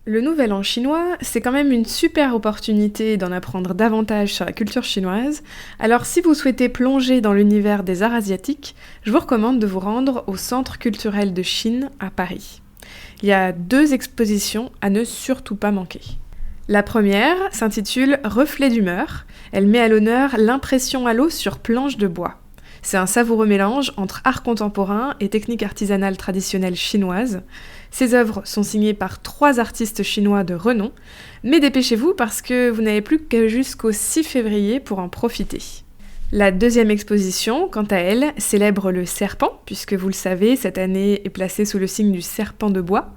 Le Nouvel An chinois, c'est quand même une super opportunité d'en apprendre davantage sur la culture chinoise. Alors si vous souhaitez plonger dans l'univers des arts asiatiques, je vous recommande de vous rendre au Centre culturel de Chine à Paris. Il y a deux expositions à ne surtout pas manquer. La première s'intitule Reflet d'humeur. Elle met à l'honneur l'impression à l'eau sur planche de bois. C'est un savoureux mélange entre art contemporain et technique artisanale traditionnelle chinoise. Ces œuvres sont signées par trois artistes chinois de renom, mais dépêchez-vous parce que vous n'avez plus que jusqu'au 6 février pour en profiter. La deuxième exposition, quant à elle, célèbre le serpent, puisque vous le savez, cette année est placée sous le signe du serpent de bois.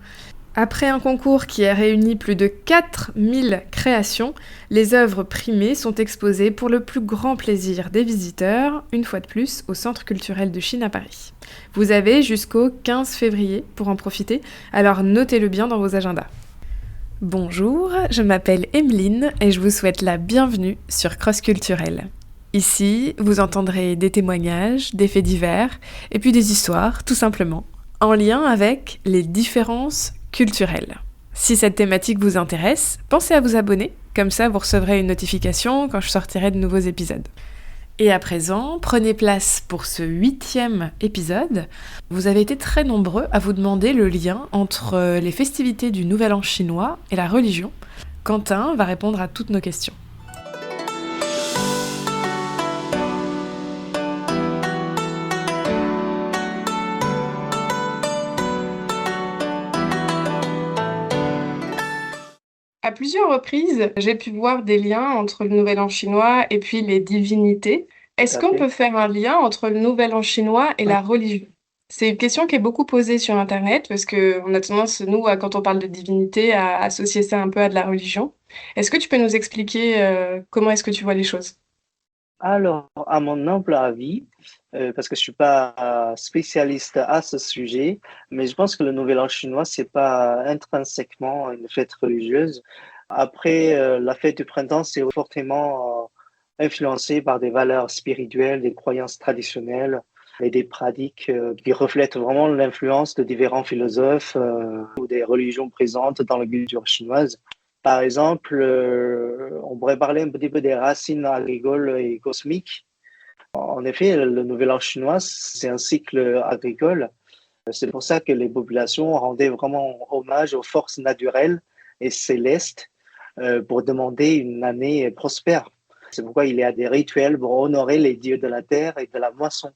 Après un concours qui a réuni plus de 4000 créations, les œuvres primées sont exposées pour le plus grand plaisir des visiteurs, une fois de plus, au Centre culturel de Chine à Paris. Vous avez jusqu'au 15 février pour en profiter, alors notez-le bien dans vos agendas. Bonjour, je m'appelle Emeline et je vous souhaite la bienvenue sur Cross Culturel. Ici, vous entendrez des témoignages, des faits divers, et puis des histoires, tout simplement, en lien avec les différences culturelles. Si cette thématique vous intéresse, pensez à vous abonner, comme ça vous recevrez une notification quand je sortirai de nouveaux épisodes. Et à présent, prenez place pour ce 8e épisode. Vous avez été très nombreux à vous demander le lien entre les festivités du Nouvel An chinois et la religion. Quentin va répondre à toutes nos questions. À plusieurs reprises, j'ai pu voir des liens entre le Nouvel An chinois et puis les divinités. Tout Est-ce à qu'on fait. peut faire un lien entre le Nouvel An chinois et la religion? C'est une question qui est beaucoup posée sur Internet parce que on a tendance, nous, quand on parle de divinité, à associer ça un peu à de la religion. Est-ce que tu peux nous expliquer comment est-ce que tu vois les choses? Alors, à mon humble avis, parce que je suis pas spécialiste à ce sujet, mais je pense que le Nouvel An chinois, c'est pas intrinsèquement une fête religieuse. Après, la fête du printemps, c'est fortement influencé par des valeurs spirituelles, des croyances traditionnelles et des pratiques qui reflètent vraiment l'influence de différents philosophes ou des religions présentes dans la culture chinoise. Par exemple, on pourrait parler un petit peu des racines agricoles et cosmiques. En effet, le Nouvel An chinois, c'est un cycle agricole. C'est pour ça que les populations rendaient vraiment hommage aux forces naturelles et célestes pour demander une année prospère. C'est pourquoi il y a des rituels pour honorer les dieux de la terre et de la moisson.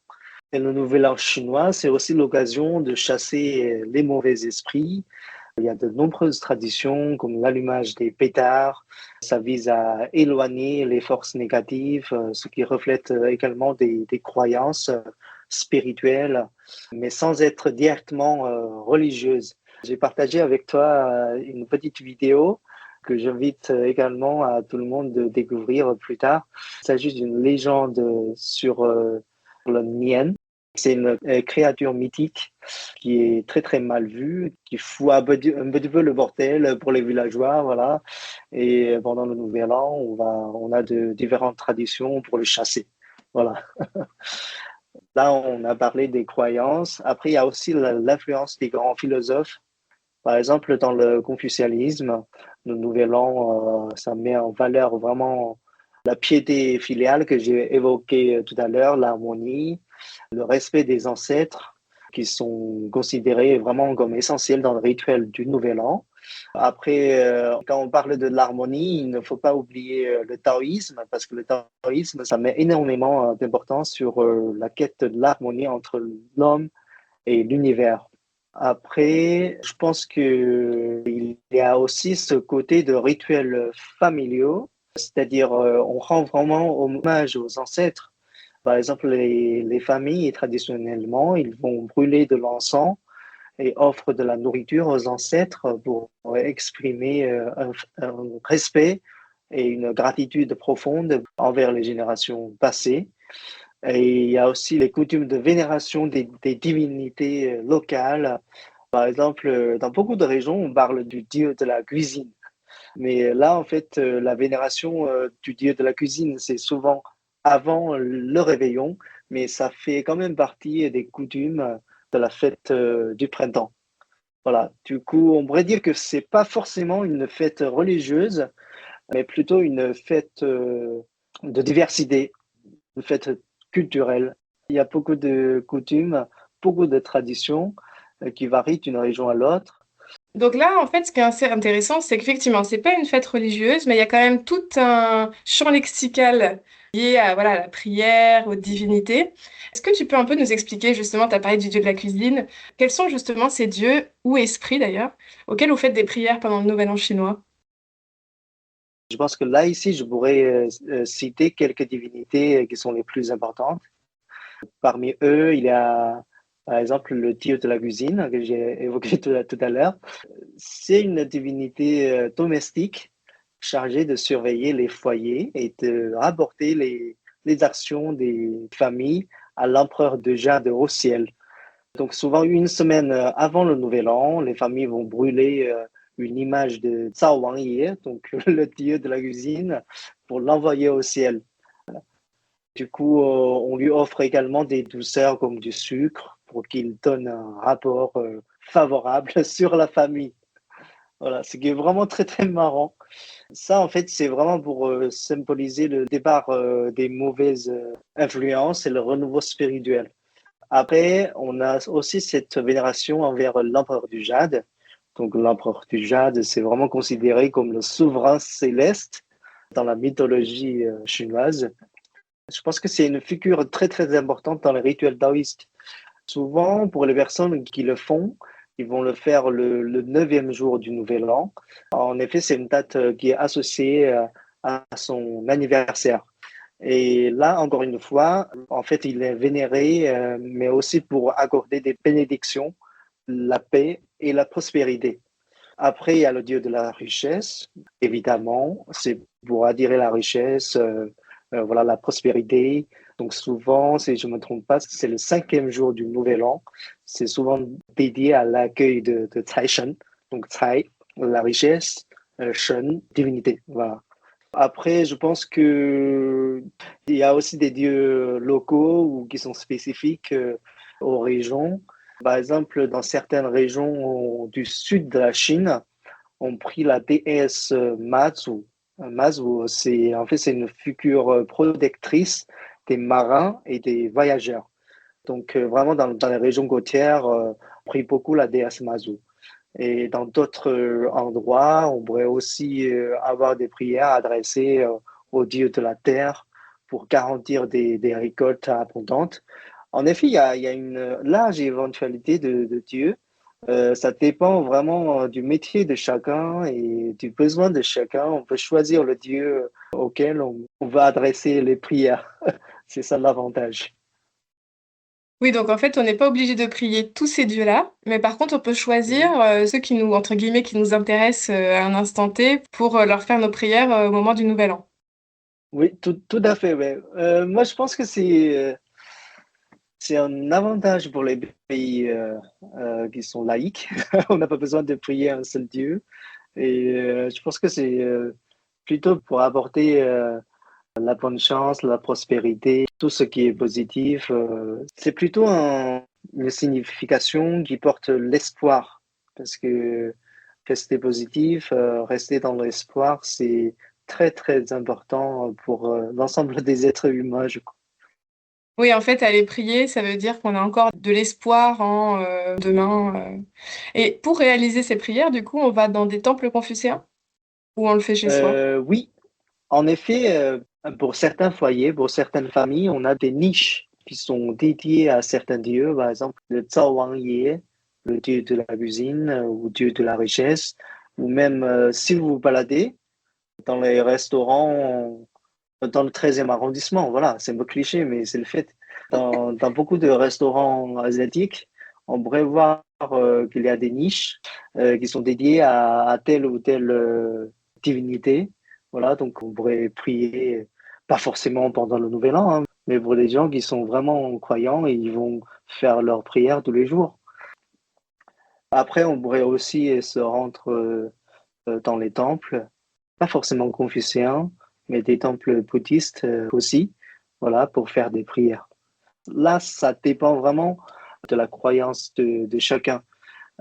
Et le Nouvel An chinois, c'est aussi l'occasion de chasser les mauvais esprits. Il y a de nombreuses traditions comme l'allumage des pétards. Ça vise à éloigner les forces négatives, ce qui reflète également des croyances spirituelles, mais sans être directement religieuses. J'ai partagé avec toi une petite vidéo que j'invite également à tout le monde de découvrir plus tard. Il s'agit d'une légende sur le Nien. C'est une créature mythique qui est très très mal vue, qui fout un petit peu le bordel pour les villageois, voilà. Et pendant le Nouvel An, on a de différentes traditions pour le chasser, voilà. Là, on a parlé des croyances. Après, il y a aussi l'influence des grands philosophes. Par exemple, dans le confucianisme, le Nouvel An, ça met en valeur vraiment la piété filiale que j'ai évoquée tout à l'heure, l'harmonie, le respect des ancêtres qui sont considérés vraiment comme essentiels dans le rituel du Nouvel An. Après, quand on parle de l'harmonie, il ne faut pas oublier le taoïsme, parce que le taoïsme, ça met énormément d'importance sur la quête de l'harmonie entre l'homme et l'univers. Après, je pense que il y a aussi ce côté de rituels familiaux, c'est-à-dire on rend vraiment hommage aux ancêtres. Par exemple, les familles, traditionnellement, ils vont brûler de l'encens et offrent de la nourriture aux ancêtres pour exprimer un respect et une gratitude profonde envers les générations passées. Et il y a aussi les coutumes de vénération des divinités locales. Par exemple, dans beaucoup de régions, on parle du dieu de la cuisine. Mais là, en fait, la vénération du dieu de la cuisine, c'est souvent avant le réveillon, mais ça fait quand même partie des coutumes de la fête du printemps. Voilà. Du coup, on pourrait dire que c'est pas forcément une fête religieuse, mais plutôt une fête de diversité, une fête culturelle. Il y a beaucoup de coutumes, beaucoup de traditions qui varient d'une région à l'autre. Donc là, en fait, ce qui est assez intéressant, c'est qu'effectivement, c'est pas une fête religieuse, mais il y a quand même tout un champ lexical lié à voilà, la prière, aux divinités. Est-ce que tu peux un peu nous expliquer, justement, tu as parlé du dieu de la cuisine, quels sont justement ces dieux, ou esprits d'ailleurs, auxquels vous faites des prières pendant le Nouvel An chinois? Je pense que là, ici, je pourrais citer quelques divinités qui sont les plus importantes. Parmi eux, il y a, par exemple, le dieu de la cuisine que j'ai évoqué tout à l'heure. C'est une divinité domestique chargée de surveiller les foyers et de rapporter les actions des familles à l'empereur de Jade au ciel. Donc souvent une semaine avant le Nouvel An, les familles vont brûler une image de Zhao Wangye, donc le dieu de la cuisine, pour l'envoyer au ciel. Du coup, on lui offre également des douceurs comme du sucre pour qu'il donne un rapport favorable sur la famille. Voilà, ce qui est vraiment très très marrant. Ça, en fait, c'est vraiment pour symboliser le départ des mauvaises influences et le renouveau spirituel. Après, on a aussi cette vénération envers l'empereur du Jade. Donc, l'empereur du Jade, c'est vraiment considéré comme le souverain céleste dans la mythologie chinoise. Je pense que c'est une figure très, très importante dans les rituels taoïstes. Souvent, pour les personnes qui le font, ils vont le faire le 9e jour du Nouvel An. En effet, c'est une date qui est associée à son anniversaire. Et là, encore une fois, en fait, il est vénéré, mais aussi pour accorder des bénédictions, la paix et la prospérité. Après, il y a le dieu de la richesse, évidemment, c'est pour attirer la richesse, voilà, la prospérité. Donc souvent, si je ne me trompe pas, c'est le 5e jour du Nouvel An. C'est souvent dédié à l'accueil de Cai Shen. Donc Cai, la richesse, Shen, divinité. Voilà. Après, je pense que il y a aussi des dieux locaux ou qui sont spécifiques aux régions. Par exemple, dans certaines régions du sud de la Chine, on prie la déesse Mazu. Mazu, c'est en fait c'est une figure protectrice des marins et des voyageurs. Donc vraiment dans les régions côtières, on prie beaucoup la déesse Mazu. Et dans d'autres endroits, on pourrait aussi avoir des prières adressées aux dieux de la terre pour garantir des récoltes abondantes. En effet, il y a une large éventualité de dieux. Ça dépend vraiment du métier de chacun et du besoin de chacun. On peut choisir le dieu auquel on va adresser les prières. C'est ça l'avantage. Oui, donc en fait, on n'est pas obligé de prier tous ces dieux-là, mais par contre, on peut choisir Mhm. ceux qui nous, entre guillemets, qui nous intéressent à un instant T pour leur faire nos prières au moment du Nouvel An. Oui, tout à fait. Ouais. Moi, je pense que c'est un avantage pour les pays qui sont laïques. On n'a pas besoin de prier un seul Dieu. Et je pense que c'est plutôt pour apporter la bonne chance, la prospérité, tout ce qui est positif. C'est plutôt une signification qui porte l'espoir. Parce que rester positif, rester dans l'espoir, c'est très, très important pour l'ensemble des êtres humains, je crois. Oui, en fait, aller prier, ça veut dire qu'on a encore de l'espoir en demain. Et pour réaliser ces prières, du coup, on va dans des temples confucéens ou on le fait chez soi? Oui, en effet, pour certains foyers, pour certaines familles, on a des niches qui sont dédiées à certains dieux, par exemple le Zhao Wangye, le dieu de la cuisine ou dieu de la richesse, ou même si vous vous baladez dans les restaurants dans le 13e arrondissement, voilà, c'est un peu cliché, mais c'est le fait. Dans beaucoup de restaurants asiatiques, on pourrait voir qu'il y a des niches qui sont dédiées à telle ou telle divinité. Voilà, donc on pourrait prier, pas forcément pendant le Nouvel An, hein, mais pour les gens qui sont vraiment croyants et ils vont faire leur prière tous les jours. Après, on pourrait aussi se rendre dans les temples, pas forcément confucéens, mais des temples bouddhistes aussi, voilà, pour faire des prières. Là, ça dépend vraiment de la croyance de chacun.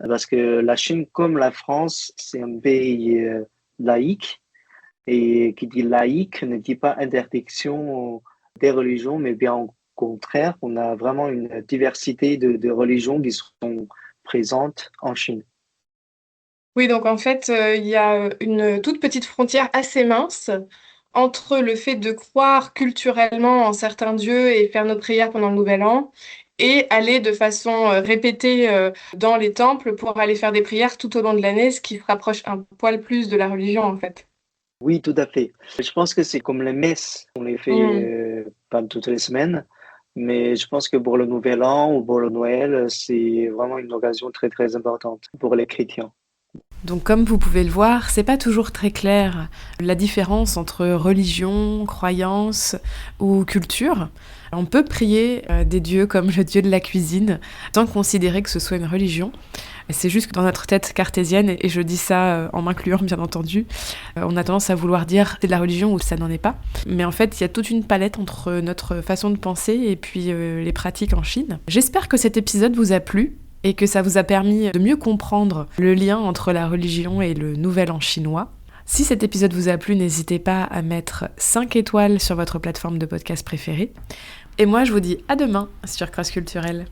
parce que la Chine, comme la France, c'est un pays laïque. Et qui dit laïque ne dit pas interdiction des religions, mais bien au contraire, on a vraiment une diversité de religions qui sont présentes en Chine. Oui, donc en fait, il y a une toute petite frontière assez mince entre le fait de croire culturellement en certains dieux et faire nos prières pendant le Nouvel An, et aller de façon répétée dans les temples pour aller faire des prières tout au long de l'année, ce qui se rapproche un poil plus de la religion en fait. Oui, tout à fait. Je pense que c'est comme les messes, on les fait Hmm. pas toutes les semaines, mais je pense que pour le Nouvel An ou pour le Noël, c'est vraiment une occasion très très importante pour les chrétiens. Donc comme vous pouvez le voir, c'est pas toujours très clair la différence entre religion, croyance ou culture. On peut prier des dieux comme le dieu de la cuisine sans considérer que ce soit une religion. C'est juste que dans notre tête cartésienne, et je dis ça en m'incluant bien entendu, on a tendance à vouloir dire c'est de la religion ou ça n'en est pas. Mais en fait, il y a toute une palette entre notre façon de penser et puis les pratiques en Chine. J'espère que cet épisode vous a plu et que ça vous a permis de mieux comprendre le lien entre la religion et le nouvel an chinois. Si cet épisode vous a plu, n'hésitez pas à mettre 5 étoiles sur votre plateforme de podcast préférée. Et moi, je vous dis à demain sur Cross Culturel.